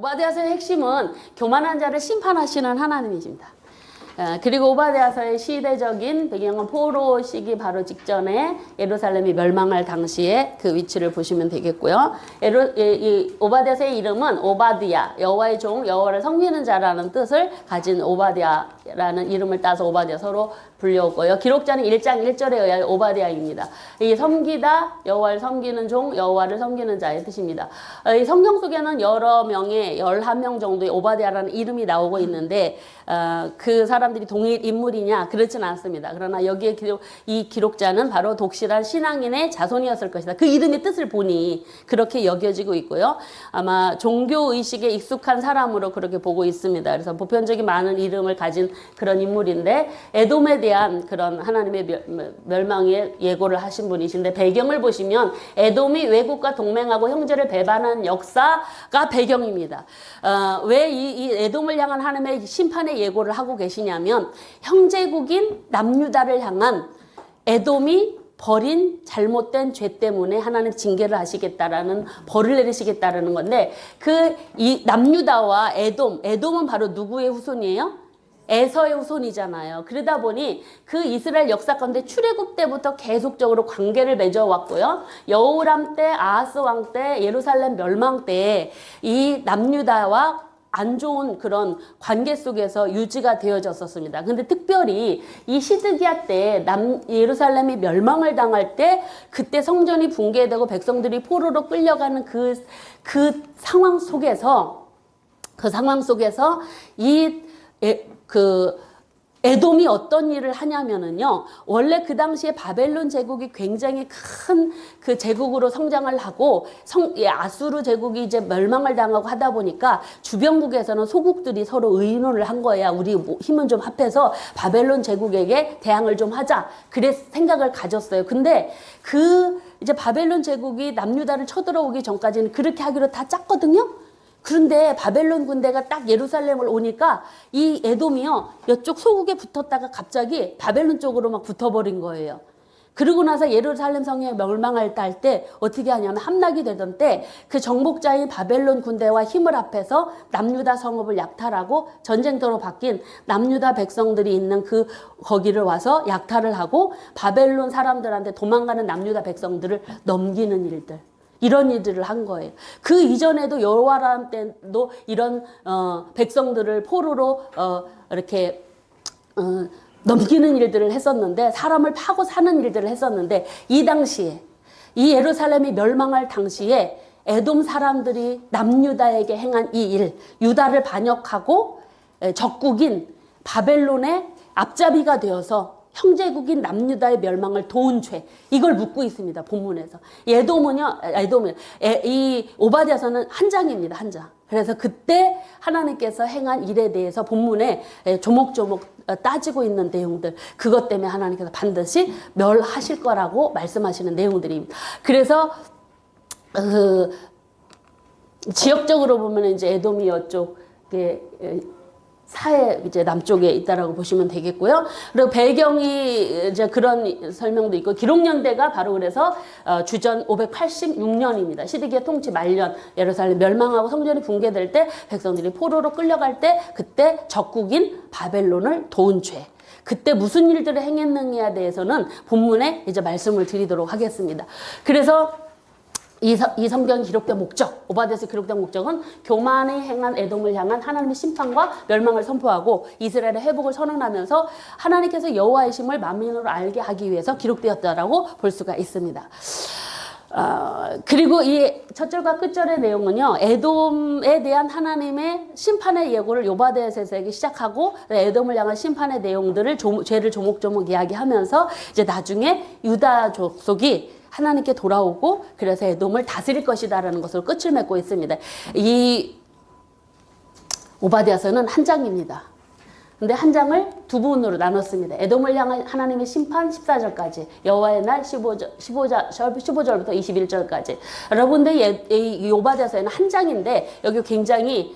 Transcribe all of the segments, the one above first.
오바댜서의 핵심은 교만한 자를 심판하시는 하나님이십니다. 그리고 오바댜서의 시대적인 배경은 포로 시기 바로 직전에 예루살렘이 멸망할 당시에 그 위치를 보시면 되겠고요. 오바댜서의 이름은 오바드야, 여호와의 종, 여호와를 섬기는 자라는 뜻을 가진 오바댜라는 이름을 따서 오바댜서로 불려오고요. 기록자는 1장 1절에 의하여 오바댜입니다. 이 섬기다, 여호와를 섬기는 종, 여호와를 섬기는 자의 뜻입니다. 이 성경 속에는 여러 명의 11명 정도의 오바댜라는 이름이 나오고 있는데 그 사람들이 동일 인물이냐? 그렇진 않습니다. 그러나 여기에 이 기록자는 바로 독실한 신앙인의 자손이었을 것이다. 그 이름의 뜻을 보니 그렇게 여겨지고 있고요. 아마 종교의식에 익숙한 사람으로 그렇게 보고 있습니다. 그래서 보편적인 많은 이름을 가진 그런 인물인데 에돔에 대한 그런 하나님의 멸망의 예고를 하신 분이신데 배경을 보시면 에돔이 외국과 동맹하고 형제를 배반한 역사가 배경입니다. 왜 이 에돔을 향한 하나님의 심판의 예고를 하고 계시냐면 형제국인 남유다를 향한 에돔이 벌인 잘못된 죄 때문에 하나님 징계를 하시겠다라는 벌을 내리시겠다라는 건데 이 남유다와 에돔은 바로 누구의 후손이에요? 에서의 후손이잖아요. 그러다 보니 그 이스라엘 역사 가운데 출애굽 때부터 계속적으로 관계를 맺어왔고요. 여호람 때, 아하스 왕 때, 예루살렘 멸망 때 이 남유다와 안 좋은 그런 관계 속에서 유지가 되어졌었습니다. 근데 특별히 이 시드기야 때 예루살렘이 멸망을 당할 때 그때 성전이 붕괴되고 백성들이 포로로 끌려가는 그 상황 속에서 에돔이 어떤 일을 하냐면은요, 원래 그 당시에 바벨론 제국이 굉장히 큰 그 제국으로 성장을 하고, 아수르 제국이 이제 멸망을 당하고 하다 보니까 주변국에서는 소국들이 서로 의논을 한 거야. 우리 힘은 좀 합해서 바벨론 제국에게 대항을 좀 하자. 그래 생각을 가졌어요. 근데 이제 바벨론 제국이 남유다를 쳐들어오기 전까지는 그렇게 하기로 다 짰거든요. 그런데 바벨론 군대가 딱 예루살렘을 오니까 이 에돔이요, 이쪽 소국에 붙었다가 갑자기 바벨론 쪽으로 막 붙어버린 거예요. 그러고 나서 예루살렘 성에 멸망할 때 어떻게 하냐면 함락이 되던 때 그 정복자인 바벨론 군대와 힘을 합해서 남유다 성읍을 약탈하고 전쟁터로 바뀐 남유다 백성들이 있는 거기를 와서 약탈을 하고 바벨론 사람들한테 도망가는 남유다 백성들을 넘기는 일들. 이런 일들을 한 거예요. 그 이전에도 여호와람 때도 이런 백성들을 포로로 이렇게 넘기는 일들을 했었는데, 사람을 파고 사는 일들을 했었는데, 이 당시에 이 예루살렘이 멸망할 당시에 에돔 사람들이 남유다에게 행한 이 일, 유다를 반역하고 적국인 바벨론의 앞잡이가 되어서 형제국인 남유다의 멸망을 도운 죄, 이걸 묻고 있습니다. 본문에서. 이 오바댜서는 한 장입니다. 한 장. 그래서 그때 하나님께서 행한 일에 대해서 본문에 조목조목 따지고 있는 내용들, 그것 때문에 하나님께서 반드시 멸하실 거라고 말씀하시는 내용들입니다. 그래서 지역적으로 보면 이제 에돔이 이쪽 사해 이제 남쪽에 있다라고 보시면 되겠고요. 그리고 배경이 이제 그런 설명도 있고, 기록연대가 바로 그래서 주전 586년입니다. 시드기야 통치 말년, 예루살렘 멸망하고 성전이 붕괴될 때 백성들이 포로로 끌려갈 때 그때 적국인 바벨론을 도운 죄. 그때 무슨 일들을 행했느냐에 대해서는 본문에 이제 말씀을 드리도록 하겠습니다. 그래서 이 성경이 기록된 목적, 오바댜서 기록된 목적은 교만이 행한 에돔을 향한 하나님의 심판과 멸망을 선포하고 이스라엘의 회복을 선언하면서 하나님께서 여호와이심을 만민으로 알게 하기 위해서 기록되었다라고 볼 수가 있습니다. 그리고 이 첫 절과 끝절의 내용은요, 에돔에 대한 하나님의 심판의 예고를 오바댜서에게 시작하고 에돔을 향한 심판의 내용들을 죄를 조목조목 이야기하면서 이제 나중에 유다 족속이 하나님께 돌아오고 그래서 에돔을 다스릴 것이다라는 것으로 끝을 맺고 있습니다. 이 오바댜서는 한 장입니다. 근데 한 장을 두 부분으로 나눴습니다. 에돔을 향한 하나님의 심판 14절까지, 여호와의 날 15절부터 21절까지. 여러분들 이 오바댜서에는 한 장인데 여기 굉장히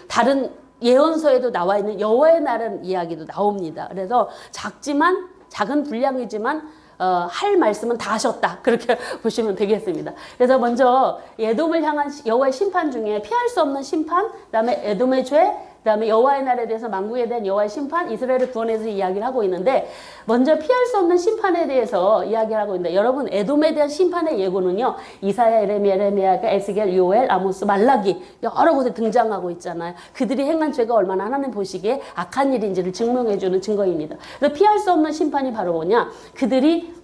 다른 예언서에도 나와 있는 여호와의 날은 이야기도 나옵니다. 그래서 작은 분량이지만 할 말씀은 다 하셨다. 그렇게 보시면 되겠습니다. 그래서 먼저 에돔을 향한 여호와의 심판 중에 피할 수 없는 심판, 그다음에 에돔의 죄, 그다음에 여호와의 날에 대해서 만국에 대한 여호와의 심판, 이스라엘을 구원해서 이야기를 하고 있는데 먼저 피할 수 없는 심판에 대해서 이야기를 하고 있는데 여러분 에돔에 대한 심판의 예고는요 이사야, 예레미야, 에스겔, 요엘, 아모스, 말라기 여러 곳에 등장하고 있잖아요. 그들이 행한 죄가 얼마나 하나님 보시기에 악한 일인지를 증명해주는 증거입니다. 그래서 피할 수 없는 심판이 바로 뭐냐? 그들이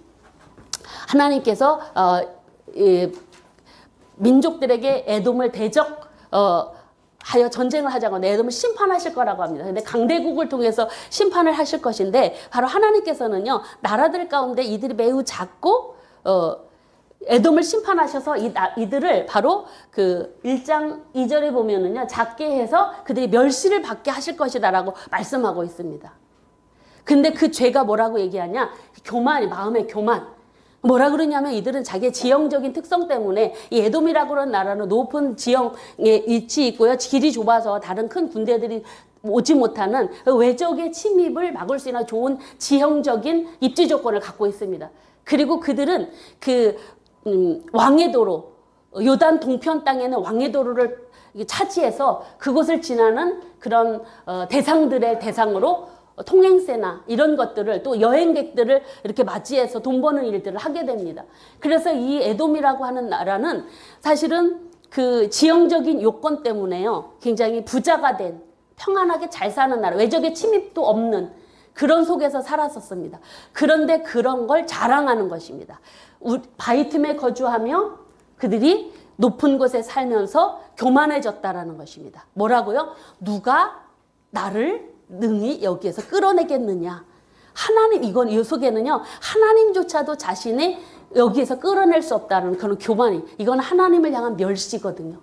하나님께서 민족들에게 에돔을 하여 전쟁을 하자고 에돔을 심판하실 거라고 합니다. 근데 강대국을 통해서 심판을 하실 것인데 바로 하나님께서는요 나라들 가운데 이들이 매우 작고 에돔을 심판하셔서 이들을 바로 그 1장 2절에 보면은요 작게 해서 그들이 멸시를 받게 하실 것이다라고 말씀하고 있습니다. 근데 그 죄가 뭐라고 얘기하냐? 교만이, 마음의 교만. 뭐라 그러냐면 이들은 자기의 지형적인 특성 때문에 이 에돔이라고 하는 나라는 높은 지형에 위치 있고요. 길이 좁아서 다른 큰 군대들이 오지 못하는 외적의 침입을 막을 수 있는 좋은 지형적인 입지 조건을 갖고 있습니다. 그리고 그들은 그 왕의 도로, 요단 동편 땅에는 왕의 도로를 차지해서 그곳을 지나는 그런 대상들의 대상으로 통행세나 이런 것들을 또 여행객들을 이렇게 맞이해서 돈 버는 일들을 하게 됩니다. 그래서 이 에돔이라고 하는 나라는 사실은 그 지형적인 요건 때문에요. 굉장히 부자가 된 평안하게 잘 사는 나라, 외적의 침입도 없는 그런 속에서 살았었습니다. 그런데 그런 걸 자랑하는 것입니다. 바위 틈에 거주하며 그들이 높은 곳에 살면서 교만해졌다라는 것입니다. 뭐라고요? 누가 나를 능히 여기에서 끌어내겠느냐. 하나님, 이 속에는요, 하나님조차도 자신이 여기에서 끌어낼 수 없다는 그런 교만이, 이건 하나님을 향한 멸시거든요.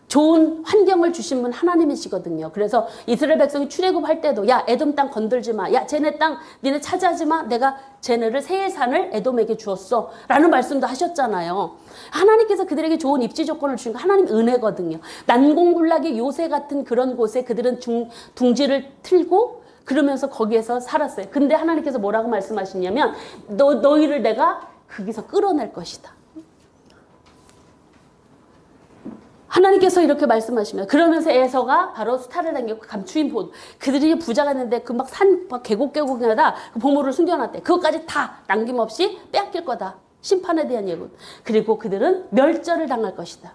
좋은 환경을 주신 분 하나님이시거든요. 그래서 이스라엘 백성이 출애굽할 때도 야 에돔 땅 건들지 마. 야 쟤네 땅 니네 차지하지 마. 내가 쟤네를 세일산을 에돔에게 주었어. 라는 말씀도 하셨잖아요. 하나님께서 그들에게 좋은 입지 조건을 주신 거 하나님 은혜거든요. 난공불락의 요새 같은 그런 곳에 그들은 둥지를 틀고 그러면서 거기에서 살았어요. 근데 하나님께서 뭐라고 말씀하시냐면 너희를 내가 거기서 끌어낼 것이다. 하나님께서 이렇게 말씀하시면 그러면서 에서가 바로 수탈을 당겼고 감추인 보도 그들이 부자가 있는데 그 막 산 계곡계곡에다 그 보물을 숨겨놨대. 그것까지 다 남김없이 빼앗길 거다. 심판에 대한 예고. 그리고 그들은 멸절을 당할 것이다.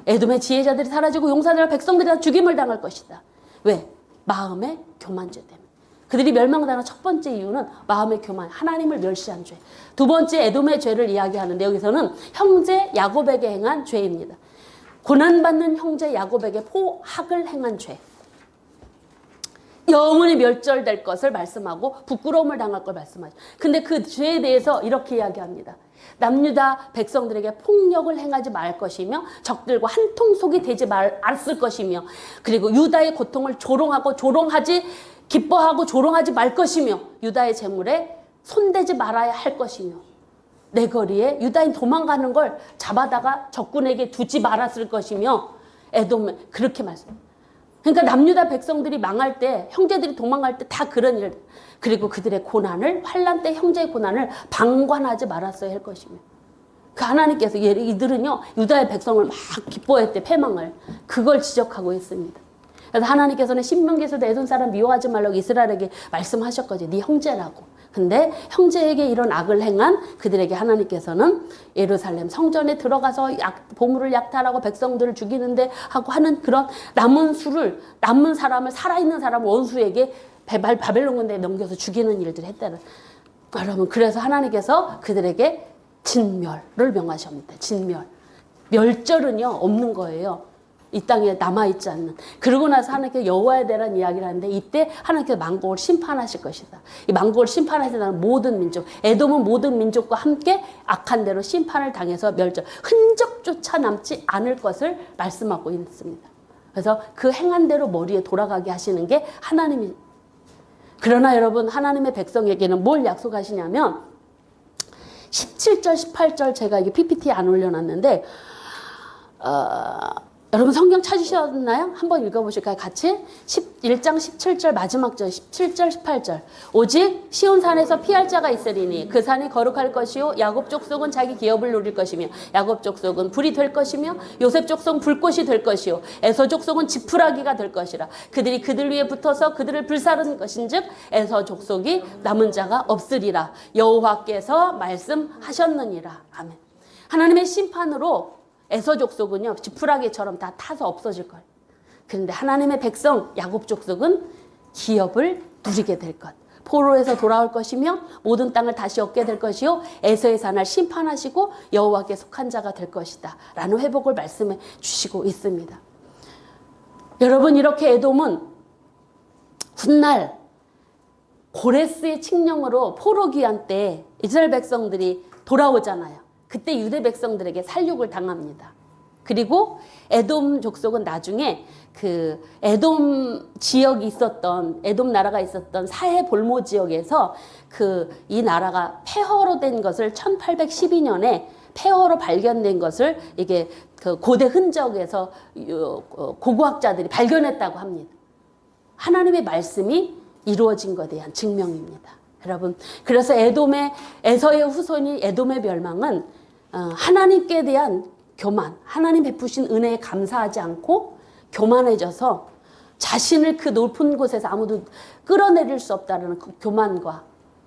에돔의 지혜자들이 사라지고 용사들과 백성들이 다 죽임을 당할 것이다. 왜? 마음의 교만죄 때문에. 그들이 멸망당한 첫 번째 이유는 마음의 교만, 하나님을 멸시한 죄. 두 번째 에돔의 죄를 이야기하는데 여기서는 형제 야곱에게 행한 죄입니다. 고난받는 형제 야곱에게 포학을 행한 죄. 영원히 멸절될 것을 말씀하고 부끄러움을 당할 걸 말씀하죠. 근데 그 죄에 대해서 이렇게 이야기합니다. 남유다 백성들에게 폭력을 행하지 말 것이며 적들과 한 통속이 되지 말았을 것이며 그리고 유다의 고통을 기뻐하고 조롱하지 말 것이며 유다의 재물에 손대지 말아야 할 것이며 내 거리에 유다인 도망가는 걸 잡아다가 적군에게 두지 말았을 것이며 에돔 그렇게 말씀. 그러니까 남유다 백성들이 망할 때 형제들이 도망갈 때 다 그런 일 그리고 그들의 고난을 환난 때 형제의 고난을 방관하지 말았어야 할 것이며 그 하나님께서 이들은요 유다의 백성을 막 기뻐했대 패망을 그걸 지적하고 있습니다. 그래서 하나님께서는 신명기에서도 에돔 사람 미워하지 말라고 이스라엘에게 말씀하셨거든요. 네 형제라고. 근데 형제에게 이런 악을 행한 그들에게 하나님께서는 예루살렘 성전에 들어가서 보물을 약탈하고 백성들을 죽이는데 하고 하는 그런 남은 사람을 살아있는 사람 원수에게 바벨론군대에 넘겨서 죽이는 일들을 했다는. 여러분 그래서 하나님께서 그들에게 진멸을 명하셨습니다. 진멸. 멸절은요 없는 거예요. 이 땅에 남아있지 않는. 그러고 나서 하나님께서 여호와에 대한 이야기를 하는데 이때 하나님께서 만국을 심판하실 것이다. 이 만국을 심판하시는 모든 민족, 에돔은 모든 민족과 함께 악한 대로 심판을 당해서 멸절, 흔적조차 남지 않을 것을 말씀하고 있습니다. 그래서 그 행한 대로 머리에 돌아가게 하시는 게 하나님이. 그러나 여러분 하나님의 백성에게는 뭘 약속하시냐면 17절 18절 제가 이게 PPT에 안 올려놨는데 여러분 성경 찾으셨나요? 한번 읽어보실까요? 같이 1장 17절 마지막 절 17절 18절 오직 시온산에서 피할 자가 있으리니 그 산이 거룩할 것이요 야곱 족속은 자기 기업을 누릴 것이며 야곱 족속은 불이 될 것이며 요셉 족속은 불꽃이 될 것이요 에서 족속은 지푸라기가 될 것이라 그들이 그들 위에 붙어서 그들을 불사르는 것인즉 에서 족속이 남은 자가 없으리라 여호와께서 말씀하셨느니라. 아멘. 하나님의 심판으로 에서 족속은요 지푸라기처럼 다 타서 없어질 거예요. 그런데 하나님의 백성 야곱 족속은 기업을 누리게 될 것. 포로에서 돌아올 것이며 모든 땅을 다시 얻게 될 것이요 에서의 산을 심판하시고 여호와께 속한 자가 될 것이다 라는 회복을 말씀해 주시고 있습니다. 여러분 이렇게 에돔은 훗날 고레스의 칙령으로 포로 귀환 때 이스라엘 백성들이 돌아오잖아요. 그때 유대 백성들에게 살육을 당합니다. 그리고 에돔 족속은 나중에 그 에돔 지역이 있었던 에돔 나라가 있었던 사해 볼모 지역에서 이 나라가 폐허로 된 것을 1812년에 폐허로 발견된 것을 이게 그 고대 흔적에서 고고학자들이 발견했다고 합니다. 하나님의 말씀이 이루어진 것에 대한 증명입니다. 여러분 그래서 에서의 후손이 에돔의 멸망은 하나님께 대한 교만, 하나님 베푸신 은혜에 감사하지 않고 교만해져서 자신을 그 높은 곳에서 아무도 끌어내릴 수 없다는 그 교만과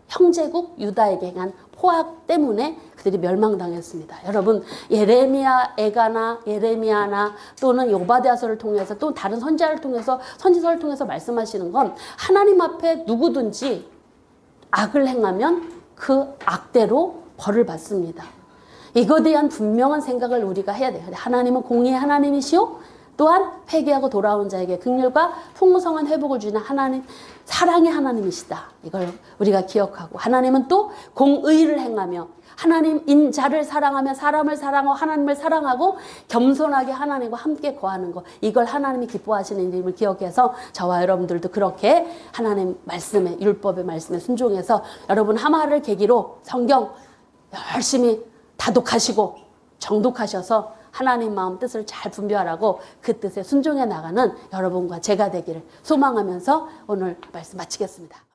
형제국 유다에게 행한 포악 때문에 그들이 멸망당했습니다. 여러분 예레미야 에가나 예레미야나 또는 오바댜서를 통해서 또 다른 선지자를 통해서 선지서를 통해서 말씀하시는 건 하나님 앞에 누구든지 악을 행하면 그 악대로 벌을 받습니다. 이거에 대한 분명한 생각을 우리가 해야 돼요. 하나님은 공의의 하나님이시오 또한 회개하고 돌아온 자에게 긍휼과 풍성한 회복을 주는 하나님, 사랑의 하나님이시다. 이걸 우리가 기억하고 하나님은 또 공의를 행하며 하나님인 자를 사랑하며 사람을 사랑하고 하나님을 사랑하고 겸손하게 하나님과 함께 거하는 것, 이걸 하나님이 기뻐하시는 일임을 기억해서 저와 여러분들도 그렇게 하나님 말씀에 율법의 말씀에 순종해서 여러분 하마를 계기로 성경 열심히 다독하시고 정독하셔서 하나님 마음 뜻을 잘 분별하고 그 뜻에 순종해 나가는 여러분과 제가 되기를 소망하면서 오늘 말씀 마치겠습니다.